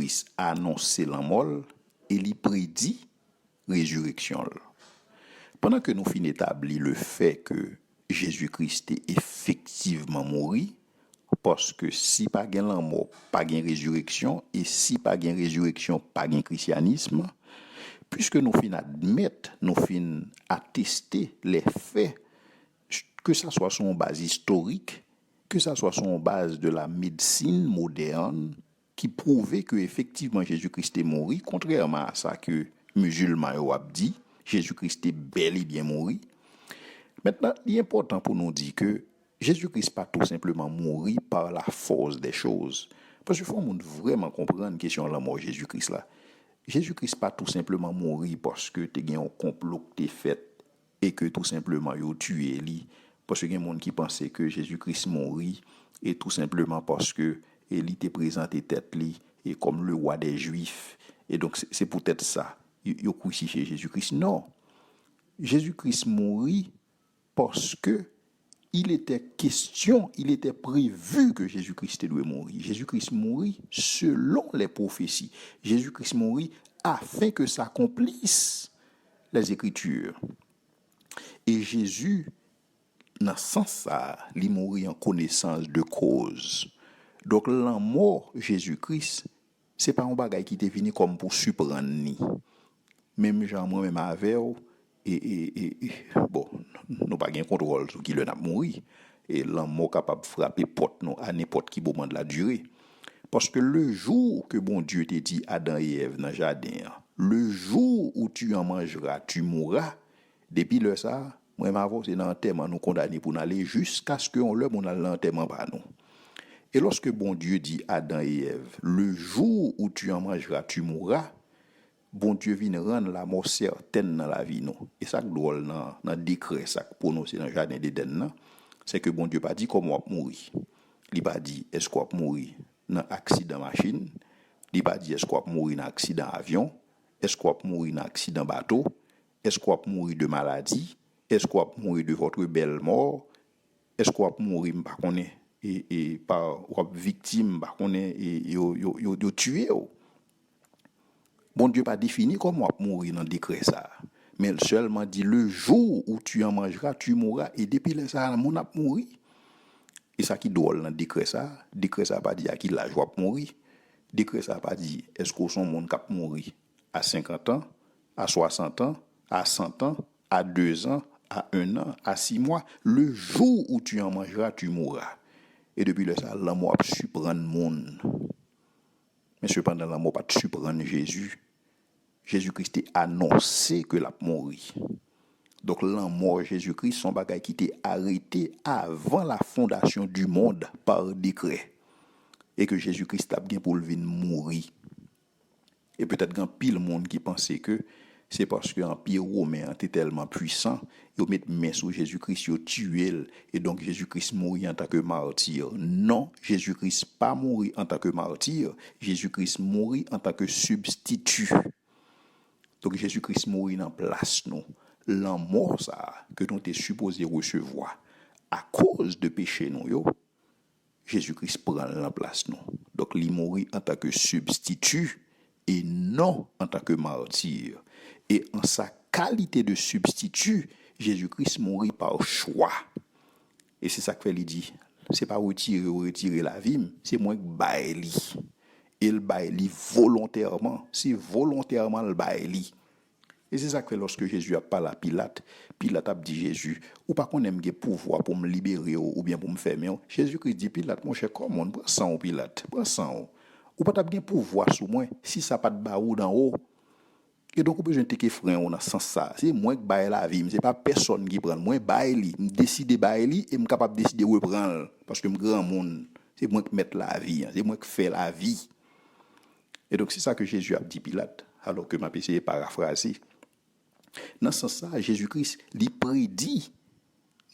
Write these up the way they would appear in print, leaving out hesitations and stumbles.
Jésus-Christ a annoncé la mort et il prédit résurrection. Pendant que nous finissons d'établir le fait que Jésus-Christ est effectivement mort, parce que si pas gain la mort, pas gain résurrection, et si pas gain résurrection, pas gain christianisme, puisque nous finissons admettre, nous finissons attester les faits, que ça soit sur une base historique, que ça soit sur une base de la médecine moderne, qui prouvait que effectivement Jésus-Christ est mort, contrairement à ça que musulmans ont dit, Jésus-Christ est bel et bien mort. Maintenant, il est important pour nous dire que Jésus-Christ pas tout simplement mort par la force des choses. Parce qu'il faut vraiment comprendre la question de la mort de Jésus-Christ là. Jésus-Christ pas tout simplement mort parce que tu as un complot que tu fait et que tout simplement il a tué lui. Parce qu'il y a des gens qui pensaient que Jésus-Christ mourit et tout simplement parce que il était présenté tête li et comme le roi des Juifs. Et donc c'est peut-être ça. Il a crucifié Jésus-Christ. Non. Jésus-Christ mourit parce que il était prévu que Jésus-Christ devait mourir. Jésus-Christ mourit selon les prophéties. Jésus-Christ mourit afin que s'accomplissent les Écritures. Et Jésus, dans ce sens-là, il mourit en connaissance de cause. Donc, la mort Jésus-Christ, ce n'est pas un bagage qui est venu comme pour surprendre ni. Même Jean, moi-même avec bon, nous pas de contrôle sur qui le n'a mouru. Et la mort capable de frapper porte nous à n'importe qui moment de la durée. Parce que le jour que bon Dieu t'a dit Adam et Ève dans le jardin, le jour où tu en mangeras, tu mourras. Depuis le ça, moi m'avons c'est dans l'enterrement nous condamner pour aller jusqu'à ce que on le on a l'enterrement par nous. Et lorsque bon Dieu dit Adam et Ève, le jour où tu en mangeras, tu mourras, bon Dieu vient rendre la mort certaine dans la vie nous. Et ça drôle dans décret ça pour nous c'est dans le jardin d'Éden, c'est que bon Dieu pas dit comment on va mourir. Il pas dit est-ce qu'on va mourir dans accident machine, il pas dit est-ce qu'on va mourir dans accident avion, est-ce qu'on va mourir dans accident bateau, est-ce qu'on va mourir de maladie, est-ce qu'on va mourir de votre belle mort, est-ce qu'on va mourir pas connaît et par victime pas connaît et yo tué. Bon Dieu pas défini comment on va mourir dans décret ça. Mais il seulement dit le jour où tu en mangeras, tu mourras. Et depuis là, ça, mon a mourir. Et ça qui drôle dans décret ça pas dit à qui l'âge va mourir. Décret ça pas dit est-ce qu'on son monde cap mourir à 50 ans, à 60 ans, à 100 ans, à 2 ans, à 1 an, à 6 mois. Le jour où tu en mangeras, tu mourras. Et depuis là, ça, l'amour a surprendre le monde. Mais cependant, l'amour pas surprendre Jésus. Jésus-Christ a annoncé que l'a mouri. Donc la mort Jésus-Christ son bagage qui était arrêté avant la fondation du monde par décret et que Jésus-Christ a bien pour le venir mourir. Et peut-être qu'un pile monde qui pensait que c'est parce que l'empire romain était tellement puissant, ils mettent main sur Jésus-Christ, ils tué et donc Jésus-Christ mourit en tant que martyr. Non, Jésus-Christ pas mourit en tant que martyr, Jésus-Christ mourit en tant que substitut. Donc Jésus-Christ mourit en place nous. La mort ça que nous t'es supposé recevoir à cause de péché nous yo, Jésus-Christ prend la place nous. Donc il mourit en tant que substitut et non en tant que martyr. Et en sa qualité de substitut, Jésus-Christ mourit par choix. Et c'est ça que il dit, c'est pas retirer la vie, c'est moi qui baille. Il baille volontairement, c'est volontairement le baille. Et c'est ça que lorsque Jésus a parlé à Pilate, Pilate a dit Jésus, ou pas qu'on aime pouvoir pour me libérer ou bien pour me fermer. Jésus-Christ dit Pilate, mon cher, comment on prend sang au Pilate, prends sang. Ou pas bien pouvoir sur moi si ça pas de baou d'en haut. Et donc, on peut jeter que frère, on a sans ça. C'est moi qui baille la vie, c'est pas personne qui prend. Moi, baille, je décide de baille et je suis capable de décider de reprendre. Parce que je suis grand monde. C'est moi qui mets la vie, c'est moi qui fais la vie. Et donc, c'est ça que Jésus a dit Pilate, alors que ma essayé de paraphraser. Dans ce sens-là, Jésus-Christ lui prédit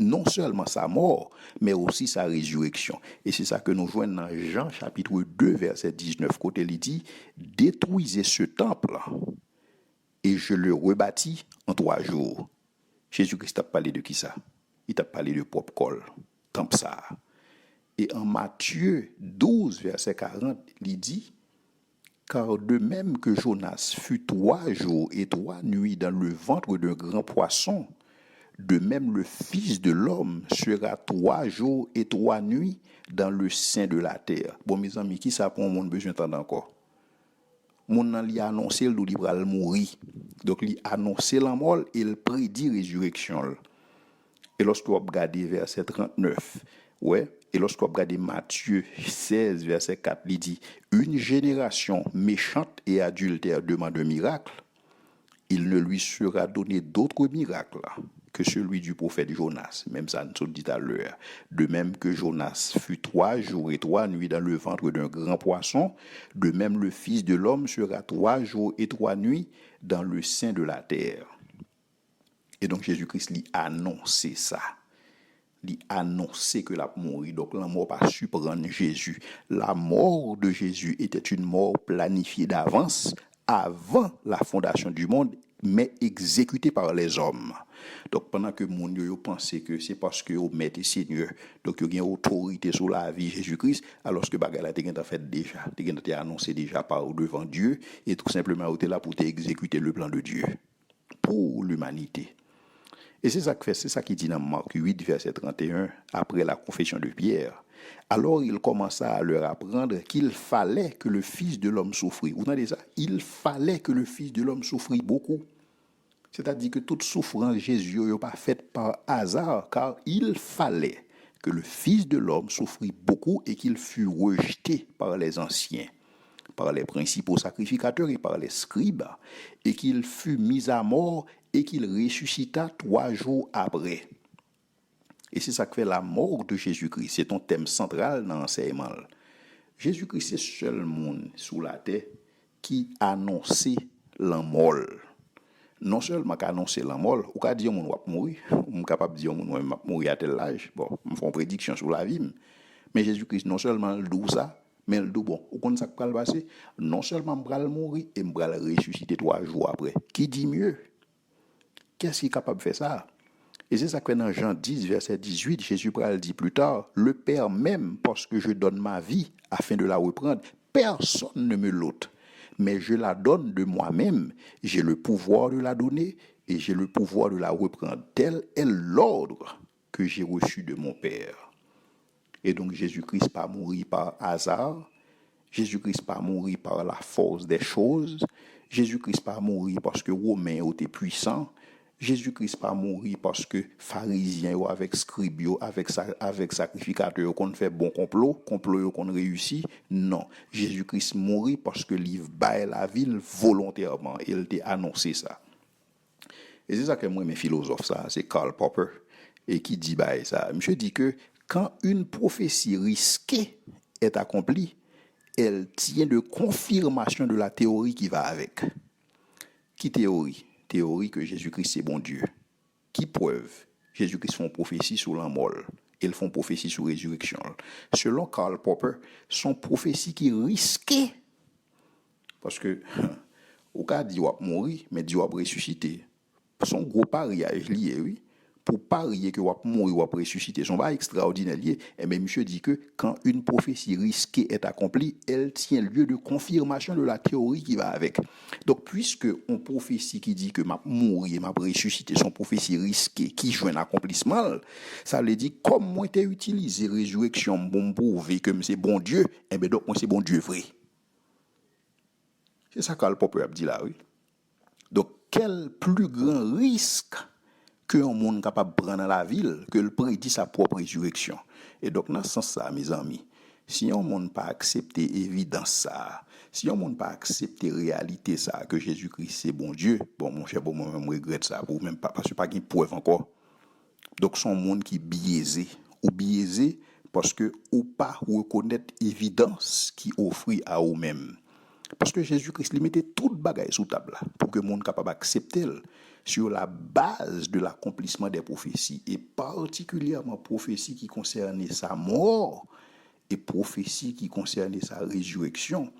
non seulement sa mort, mais aussi sa résurrection. Et c'est ça que nous voyons dans Jean chapitre 2, verset 19, côté il dit, détruisez ce temple et je le rebâtis en 3 jours. Jésus-Christ a parlé de qui ça? Il a parlé de propre col, temple ça. Et en Matthieu 12, verset 40, il dit, Car de même que Jonas fut 3 jours et 3 nuits dans le ventre d'un grand poisson, de même le Fils de l'homme sera 3 jours et 3 nuits dans le sein de la terre. Bon, mes amis, qui ça pour mon besoin d'entendre encore? Mon nan li annoncé le li pral mourir. Donc li annoncé la mort et il prédit résurrection. Et lorsque vous regardez verset 39, ouais, et lorsque vous regardez Matthieu 16 verset 4, il dit une génération méchante et adultère demande un miracle. Il ne lui sera donné d'autre miracle que celui du prophète Jonas. Même ça nous dit à l'heure. De même que Jonas fut 3 jours et 3 nuits dans le ventre d'un grand poisson, de même le Fils de l'homme sera 3 jours et 3 nuits dans le sein de la terre. Et donc Jésus-Christ lui annoncé ça. Il annonçait que la mourir. Donc la mort pas surprendre Jésus. La mort de Jésus était une mort planifiée d'avance, avant la fondation du monde, mais exécutée par les hommes. Donc pendant que mon yo pensait que c'est parce que au maître et Seigneur, donc il y a une autorité sur la vie de Jésus-Christ, alors que bagay la te fait déjà, te annoncé déjà par devant Dieu, et tout simplement était là pour exécuter le plan de Dieu pour l'humanité. Et c'est ça qui dit dans Marc 8, verset 31, après la confession de Pierre. Alors il commença à leur apprendre qu'il fallait que le Fils de l'homme souffrit. Vous entendez ça? Il fallait que le Fils de l'homme souffrit beaucoup. C'est-à-dire que toute souffrance Jésus n'est pas faite par hasard, car il fallait que le Fils de l'homme souffrit beaucoup et qu'il fût rejeté par les anciens, par les principaux sacrificateurs et par les scribes, et qu'il fût mis à mort et qu'il ressuscita 3 jours après. Et c'est ça que fait la mort de Jésus-Christ. C'est un thème central dans l'enseignement. Jésus-Christ, c'est le seul monde sous la terre qui annonçait la mort. Non seulement qu'annoncer la mort, ou qu'à dire mon va mourir, on est capable de dire mon va mourir à tel âge. Bon, on fait une prédiction sur la vie. Mais Jésus-Christ, non seulement il dit ça, mais il dit bon, ou qu'on ça va passer, non seulement je vais mourir et je vais ressusciter 3 jours après. Qui dit mieux? Qu'est-ce qui est capable de faire ça? Et c'est ça que dans Jean 10, verset 18, Jésus dit plus tard, le Père même, parce que je donne ma vie afin de la reprendre, personne ne me l'ôte, mais je la donne de moi-même. J'ai le pouvoir de la donner et j'ai le pouvoir de la reprendre. Tel est l'ordre que j'ai reçu de mon Père. Et donc Jésus-Christ pas mourir par hasard, Jésus-Christ pas mourir par la force des choses, Jésus-Christ pas mourir parce que Romains étaient puissants, Jésus-Christ pas mourir parce que pharisiens ou avec scribes avec sacrificateurs qu'on fait bon complot qu'on réussit. Non, Jésus-Christ mourit parce que il baille la ville volontairement. Il t'a annoncé ça. Et c'est ça que moi mes philosophes ça, c'est Karl Popper et qui dit baille ça. Monsieur dit que quand une prophétie risquée est accomplie, elle tient de confirmation de la théorie qui va avec. Qui théorie? Théorie que Jésus-Christ c'est bon Dieu. Qui preuve? Jésus-Christ font prophétie sur la mort. Ils font prophétie sur la résurrection. Selon Karl Popper, sont prophéties qui risquées. Parce que, au cas d'y va mourir, mais d'y va ressusciter. Son gros pariage lié, oui. Pour parier que va mourir ou va ressusciter, son pas extraordinaire lié. Et bien, monsieur dit que quand une prophétie risquée est accomplie, elle tient lieu de confirmation de la théorie qui va avec. Donc, puisque on prophétie qui dit que m'a mourir, m'a ressusciter, son prophétie risquée qui joue un accomplissement, ça veut dire comme moi t'ai utilisé résurrection pour prouver que c'est bon Dieu, et bien donc moi c'est bon Dieu vrai. C'est ça que le peuple a dit là, oui. Donc, quel plus grand risque que un monde capable de prendre dans la ville, que le prédit sa propre résurrection. Et donc, dans ce sens-là, mes amis, si on monde pas accepter évidence ça, si on monde pas accepter réalité ça, que Jésus-Christ c'est bon Dieu, bon, mon cher, bon, moi-même regrette ça, pour même pas, parce que pas qu'il preuve encore. Donc, son monde qui biaisé, ou biaisé, parce que ou pas reconnaître évidence qui offre à eux-mêmes. Parce que Jésus-Christ lui mettait toute bagaille sous table pour que le monde capable d'accepter sur la base de l'accomplissement des prophéties et particulièrement prophéties qui concernaient sa mort et prophéties qui concernaient sa résurrection.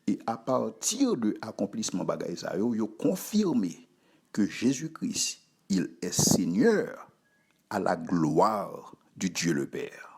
Et à partir de l'accomplissement bagaille ça, il a confirmé que Jésus-Christ, il est Seigneur à la gloire du Dieu le Père.